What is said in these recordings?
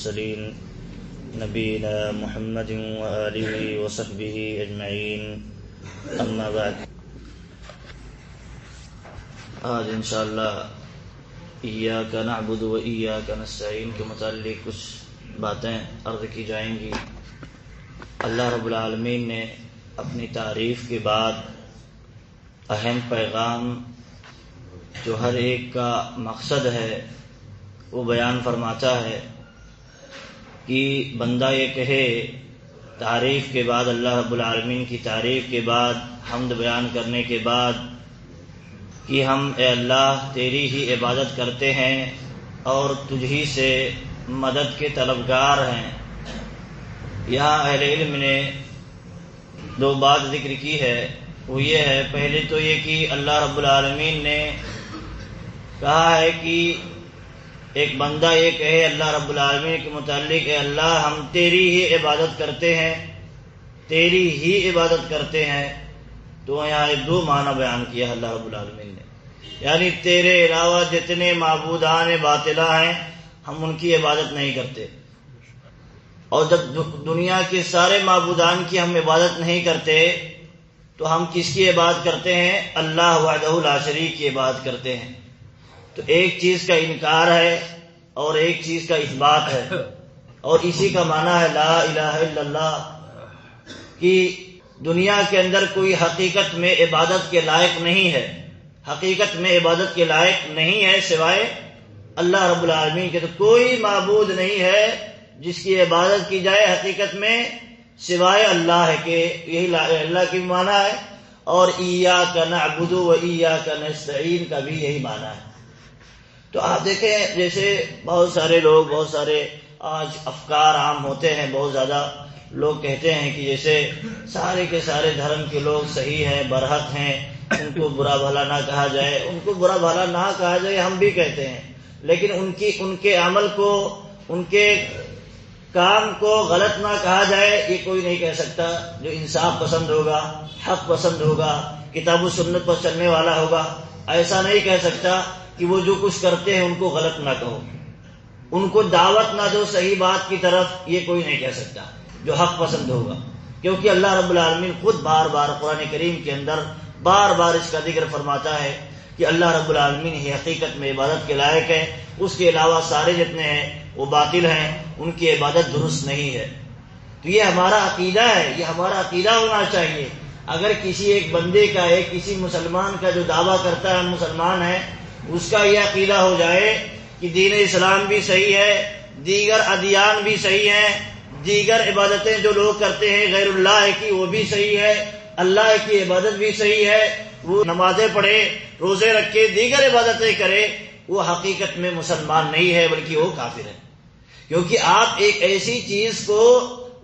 المرسلين نبينا محمد وآله وصحبه أجمعين أما بعد. آج انشاءاللہ ایاک نعبد و ایاک نستعین کے متعلق کچھ باتیں عرض کی جائیں گی. اللہ رب العالمین نے اپنی تعریف کے بعد اہم پیغام جو ہر ایک کا مقصد ہے وہ بیان فرماتا ہے کہ بندہ یہ کہے تعریف کے بعد، اللہ رب العالمین کی تعریف کے بعد، حمد بیان کرنے کے بعد کہ ہم اے اللہ تیری ہی عبادت کرتے ہیں اور تجھ ہی سے مدد کے طلبگار ہیں. یہاں اہل علم نے دو بات ذکر کی ہے، وہ یہ ہے، پہلے تو یہ کہ اللہ رب العالمین نے کہا ہے کہ ایک بندہ یہ کہے اللہ رب العالمین کے متعلق اے اللہ ہم تیری ہی عبادت کرتے ہیں، تیری ہی عبادت کرتے ہیں. تو یہاں دو معنی بیان کیا اللہ رب العالمین نے، یعنی تیرے علاوہ جتنے معبودان باطلہ ہیں ہم ان کی عبادت نہیں کرتے، اور جب دنیا کے سارے معبودان کی ہم عبادت نہیں کرتے تو ہم کس کی عبادت کرتے ہیں؟ اللہ وحدہ لا شریک کی عبادت کرتے ہیں. تو ایک چیز کا انکار ہے اور ایک چیز کا اثبات ہے، اور اسی کا معنی ہے لا الہ الا اللہ، کہ دنیا کے اندر کوئی حقیقت میں عبادت کے لائق نہیں ہے، حقیقت میں عبادت کے لائق نہیں ہے سوائے اللہ رب العالمین کے. تو کوئی معبود نہیں ہے جس کی عبادت کی جائے حقیقت میں سوائے اللہ ہے، کہ یہی اللہ کی معنی ہے. اور ایاک نعبد و ایاک نستعین کا بھی یہی معنی ہے. تو آپ دیکھیں جیسے بہت سارے لوگ، بہت سارے آج افکار عام ہوتے ہیں، بہت زیادہ لوگ کہتے ہیں کہ جیسے سارے کے سارے دھرم کے لوگ صحیح ہیں، برحق ہیں، ان کو برا بھلا نہ کہا جائے. ان کو برا بھلا نہ کہا جائے ہم بھی کہتے ہیں، لیکن ان کے عمل کو، ان کے کام کو غلط نہ کہا جائے یہ کوئی نہیں کہہ سکتا. جو انصاف پسند ہوگا، حق پسند ہوگا، کتاب و سنت پر چلنے والا ہوگا، ایسا نہیں کہہ سکتا کہ وہ جو کچھ کرتے ہیں ان کو غلط نہ کہو، ان کو دعوت نہ دو صحیح بات کی طرف، یہ کوئی نہیں کہہ سکتا جو حق پسند ہوگا. کیونکہ اللہ رب العالمین خود بار بار قرآن کریم کے اندر بار بار اس کا ذکر فرماتا ہے کہ اللہ رب العالمین ہی حقیقت میں عبادت کے لائق ہے، اس کے علاوہ سارے جتنے ہیں وہ باطل ہیں، ان کی عبادت درست نہیں ہے. تو یہ ہمارا عقیدہ ہے، یہ ہمارا عقیدہ ہونا چاہیے. اگر کسی ایک بندے کا، ایک کسی مسلمان کا جو دعویٰ کرتا ہے ہم مسلمان ہیں، اس کا یہ عقیدہ ہو جائے کہ دین اسلام بھی صحیح ہے، دیگر ادیان بھی صحیح ہیں، دیگر عبادتیں جو لوگ کرتے ہیں غیر اللہ کی وہ بھی صحیح ہے، اللہ کی عبادت بھی صحیح ہے، وہ نمازیں پڑھے، روزے رکھے، دیگر عبادتیں کرے، وہ حقیقت میں مسلمان نہیں ہے بلکہ وہ کافر ہے. کیونکہ آپ ایک ایسی چیز کو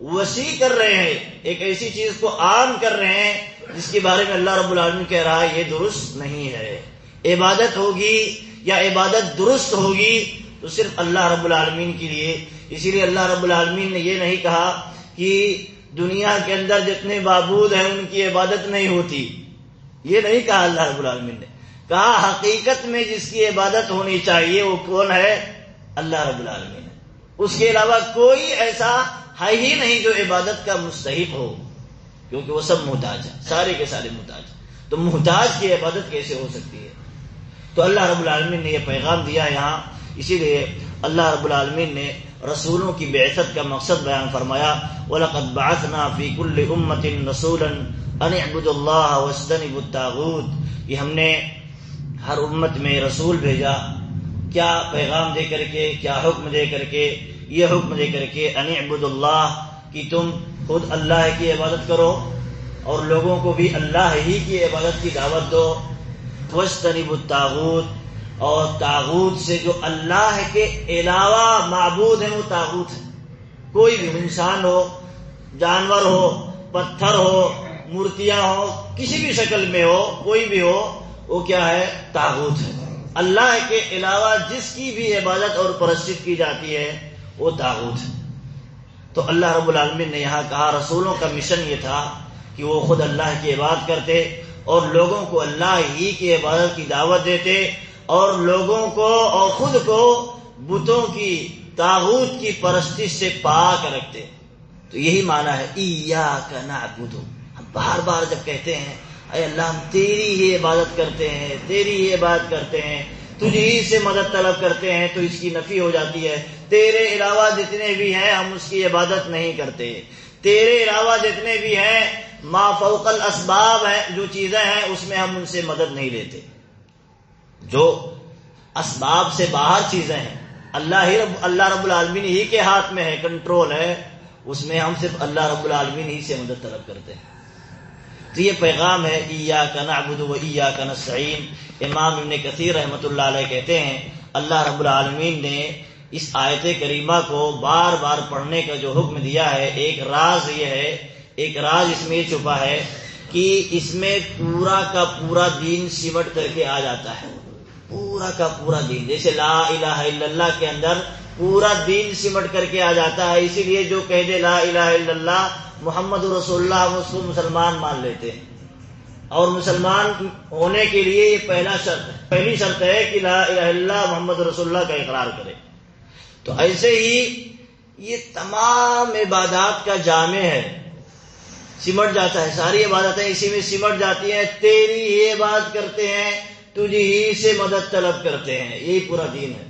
وسیع کر رہے ہیں، ایک ایسی چیز کو عام کر رہے ہیں جس کے بارے میں اللہ رب العالمین کہہ رہا ہے یہ درست نہیں ہے. عبادت ہوگی یا عبادت درست ہوگی تو صرف اللہ رب العالمین کے لیے. اسی لیے اللہ رب العالمین نے یہ نہیں کہا کہ دنیا کے اندر جتنے معبود ہیں ان کی عبادت نہیں ہوتی، یہ نہیں کہا. اللہ رب العالمین نے کہا حقیقت میں جس کی عبادت ہونی چاہیے وہ کون ہے؟ اللہ رب العالمین ہے. اس کے علاوہ کوئی ایسا ہے ہی نہیں جو عبادت کا مستحق ہو، کیونکہ وہ سب محتاج ہیں، سارے کے سارے محتاج. تو محتاج کی عبادت کیسے ہو سکتی ہے؟ تو اللہ رب العالمین نے یہ پیغام دیا یہاں. اسی لیے اللہ رب العالمین نے رسولوں کی بعثت کا مقصد بیان فرمایا، وَلَقَدْ بَعَثْنَا فِي كُلِّ أُمَّةٍ رَسُولًا أَنِ اعْبُدُوا اللَّهَ وَاجْتَنِبُوا الطَّاغُوتَ. کہ ہم نے ہر امت میں رسول بھیجا، کیا پیغام دے کر کے، کیا حکم دے کر کے؟ یہ حکم دے کر کے أَنِ اعْبُدُوا اللَّهَ، کہ تم خود اللہ کی عبادت کرو اور لوگوں کو بھی اللہ ہی کی عبادت کی دعوت دو. وَاجْتَنِبُوا الطَّاغُوتَ، اور طاغوت سے جو اللہ کے علاوہ معبود ہیں وہ طاغوت ہے. کوئی بھی انسان ہو، جانور ہو، پتھر ہو، مورتیاں ہو، کسی بھی شکل میں ہو، کوئی بھی ہو، وہ کیا ہے؟ طاغوت ہے. اللہ کے علاوہ جس کی بھی عبادت اور پرستش کی جاتی ہے وہ طاغوت ہے. تو اللہ رب العالمین نے یہاں کہا رسولوں کا مشن یہ تھا کہ وہ خود اللہ کی عبادت کرتے اور لوگوں کو اللہ ہی کی عبادت کی دعوت دیتے، اور لوگوں کو اور خود کو بتوں کی طاغوت کی پرستش سے پاک رکھتے. تو یہی معنی ہے ایاک نعبد. ہم بار بار جب کہتے ہیں اے اللہ ہم تیری ہی عبادت کرتے ہیں، تیری ہی عبادت کرتے ہیں، تجھ ہی سے مدد طلب کرتے ہیں، تو اس کی نفی ہو جاتی ہے. تیرے علاوہ جتنے بھی ہیں ہم اس کی عبادت نہیں کرتے. تیرے علاوہ جتنے بھی ہیں ما فوق الاسباب ہیں، جو چیزیں ہیں اس میں ہم ان سے مدد نہیں لیتے. جو اسباب سے باہر چیزیں ہیں اللہ رب العالمین ہی کے ہاتھ میں ہے، کنٹرول ہے، اس میں ہم صرف اللہ رب العالمین ہی سے مدد طلب کرتے ہیں. تو یہ پیغام ہے ایاک نعبد و ایاک نستعین. امام ابن کثیر رحمۃ اللہ علیہ کہتے ہیں اللہ رب العالمین نے اس آیت کریمہ کو بار بار پڑھنے کا جو حکم دیا ہے، ایک راز یہ ہے، ایک راز اس میں یہ چھپا ہے کہ اس میں پورا کا پورا دین سمٹ کر کے آ جاتا ہے. پورا کا پورا دین، جیسے لا الہ الا اللہ کے اندر پورا دین سمٹ کر کے آ جاتا ہے. اسی لیے جو کہہ دے لا الہ الا اللہ محمد رسول اللہ ہم اس کو مسلمان مان لیتے ہیں. اور مسلمان ہونے کے لیے یہ پہلی شرط ہے کہ لا الہ الا اللہ محمد رسول اللہ کا اقرار کرے. تو ایسے ہی یہ تمام عبادات کا جامع ہے، سمٹ جاتا ہے. ساری عبادتیں اسی میں سمٹ جاتی ہیں. تیری ہی عبادت کرتے ہیں، تجھ ہی سے مدد طلب کرتے ہیں. یہی پورا دین ہے،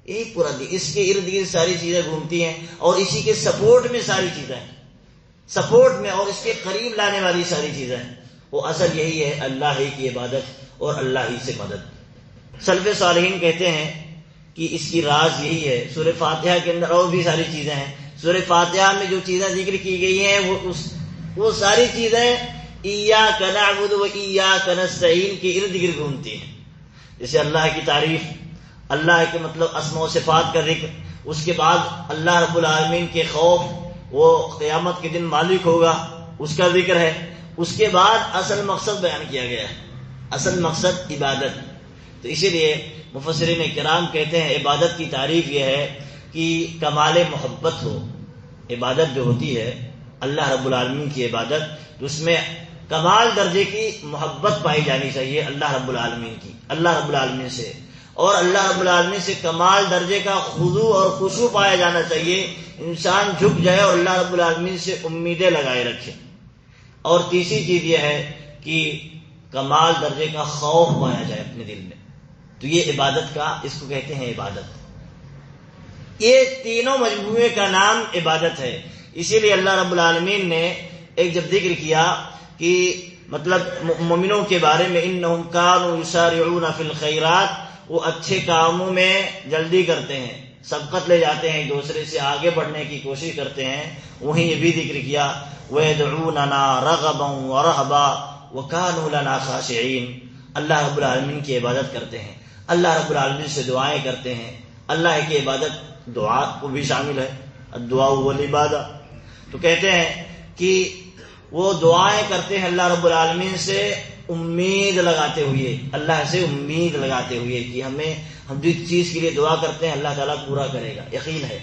یہی پورا دین. اس کے ارد گرد ساری چیزیں گھومتی ہیں اور اسی کے سپورٹ میں ساری چیزیں ہیں، سپورٹ میں اور اس کے قریب لانے والی ساری چیزیں ہیں. وہ اصل یہی ہے اللہ ہی کی عبادت اور اللہ ہی سے مدد. سلف صالحین کہتے ہیں کہ اس کی راز یہی ہے. سورہ فاتحہ کے اندر اور بھی ساری چیزیں ہیں. سورہ فاتحہ میں جو چیزیں ذکر کی گئی ہیں وہ ساری چیزیں ایاک نعبد و ایاک نستعین کے ارد گرد گھومتی ہیں. جیسے اللہ کی تعریف، اللہ کے مطلب اسماء و صفات کا ذکر، اس کے بعد اللہ رب العالمین کے خوف، وہ قیامت کے دن مالک ہوگا، اس کا ذکر ہے. اس کے بعد اصل مقصد بیان کیا گیا ہے، اصل مقصد عبادت. تو اسی لیے مفسرین کرام کہتے ہیں عبادت کی تعریف یہ ہے کہ کمال محبت ہو. عبادت جو ہوتی ہے اللہ رب العالمین کی عبادت، اس میں کمال درجے کی محبت پائی جانی چاہیے اللہ رب العالمین کی، اللہ رب العالمین سے. اور اللہ رب العالمین سے کمال درجے کا خضوع اور خشوع پایا جانا چاہیے. انسان جھک جائے اور اللہ رب العالمین سے امیدیں لگائے رکھے. اور تیسری چیز یہ ہے کہ کمال درجے کا خوف پایا جائے اپنے دل میں. تو یہ عبادت کا، اس کو کہتے ہیں عبادت. یہ تینوں مجموعے کا نام عبادت ہے. اسی لیے اللہ رب العالمین نے ایک جب ذکر کیا کہ مطلب مومنوں کے بارے میں انہم کانوا یسارعون فی الخیرات، وہ اچھے کاموں میں جلدی کرتے ہیں، سبقت لے جاتے ہیں، ایک دوسرے سے آگے بڑھنے کی کوشش کرتے ہیں. وہیں یہ بھی ذکر کیا وَيَدْعُونَنَا رَغَبًا وَرَهْبًا وَكَانُوا لَنَا خَاشِعِينَ. اللہ رب العالمین کی عبادت کرتے ہیں، اللہ رب العالمین سے دعائیں کرتے ہیں. اللہ کی عبادت دعا کو بھی شامل ہے، الدعاء والعبادہ. تو کہتے ہیں کہ وہ دعائیں کرتے ہیں اللہ رب العالمین سے امید لگاتے ہوئے، اللہ سے امید لگاتے ہوئے کہ ہم جس چیز کے لیے دعا کرتے ہیں اللہ تعالیٰ پورا کرے گا، یقین ہے.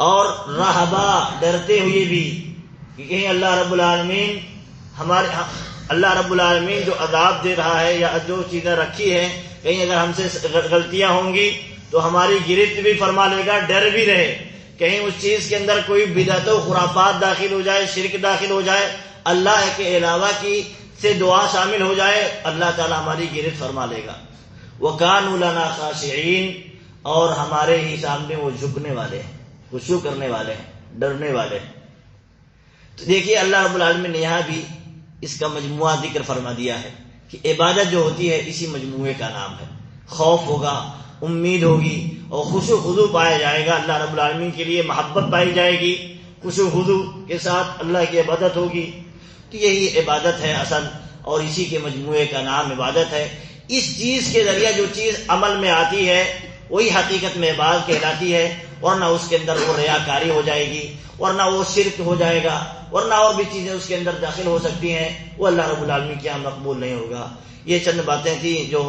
اور رہبا، ڈرتے ہوئے بھی کہ کہیں اللہ رب العالمین جو عذاب دے رہا ہے یا جو چیزیں رکھی ہیں، کہیں اگر ہم سے غلطیاں ہوں گی تو ہماری گرفت بھی فرما لے گا. ڈر بھی رہے کہیں اس چیز کے اندر کوئی بدعت و خرافات داخل ہو جائے، شرک داخل ہو جائے، اللہ کے علاوہ کی سے دعا شامل ہو جائے، اللہ تعالیٰ ہماری گرفت فرما لے گا. وَكَانُوا لَنَا خَاشِعِينَ، اور ہمارے ہی سامنے وہ جھکنے والے ہیں، خشوع کرنے والے ہیں، ڈرنے والے ہیں. تو دیکھیے اللہ رب العالمین نے یہاں بھی اس کا مجموعہ ذکر فرما دیا ہے کہ عبادت جو ہوتی ہے اسی مجموعے کا نام ہے. خوف ہوگا، امید ہوگی اور خشوع خضوع پایا جائے گا. اللہ رب العالمین کے لیے محبت پائی جائے گی، خشوع خضوع کے ساتھ اللہ کی عبادت ہوگی. تو یہی عبادت ہے اصل، اور اسی کے مجموعے کا نام عبادت ہے. اس چیز کے ذریعے جو چیز عمل میں آتی ہے وہی حقیقت میں عبادت کہلاتی ہے، ورنہ اس کے اندر وہ ریاکاری ہو جائے گی، ورنہ وہ شرک ہو جائے گا، ورنہ اور بھی چیزیں اس کے اندر داخل ہو سکتی ہیں، وہ اللہ رب العالمین کے یہاں مقبول نہیں ہوگا. یہ چند باتیں تھیں جو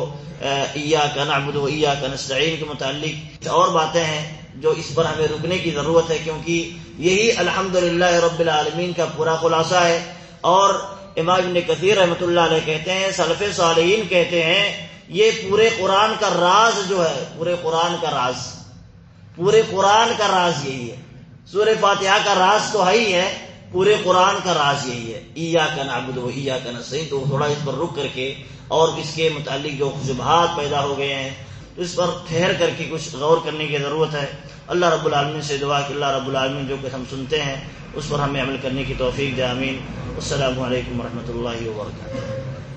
ایاک نعبد و ایاک نستعین کے متعلق. اور باتیں ہیں جو اس پر ہمیں رکنے کی ضرورت ہے، کیونکہ یہی الحمدللہ رب العالمین کا پورا خلاصہ ہے. اور امام ابن کثیر رحمۃ اللہ علیہ کہتے ہیں، سلف صالحین کہتے ہیں، یہ پورے قرآن کا راز جو ہے، پورے قرآن کا راز پورے قرآن کا راز یہی ہے. سورہ فاتحہ کا راز تو ہے ہی ہے، پورے قرآن کا راز یہی ہے. ایاک نعبد و ایاک نستعین. تو تھوڑا اس پر رک کر کے اور اس کے متعلق جو شبہات پیدا ہو گئے ہیں تو اس پر ٹھہر کر کے کچھ غور کرنے کی ضرورت ہے. اللہ رب العالمین سے دعا کہ اللہ رب العالمین جو کہ ہم سنتے ہیں اس پر ہمیں عمل کرنے کی توفیق دے. آمین. السلام علیکم ورحمۃ اللہ وبرکاتہ.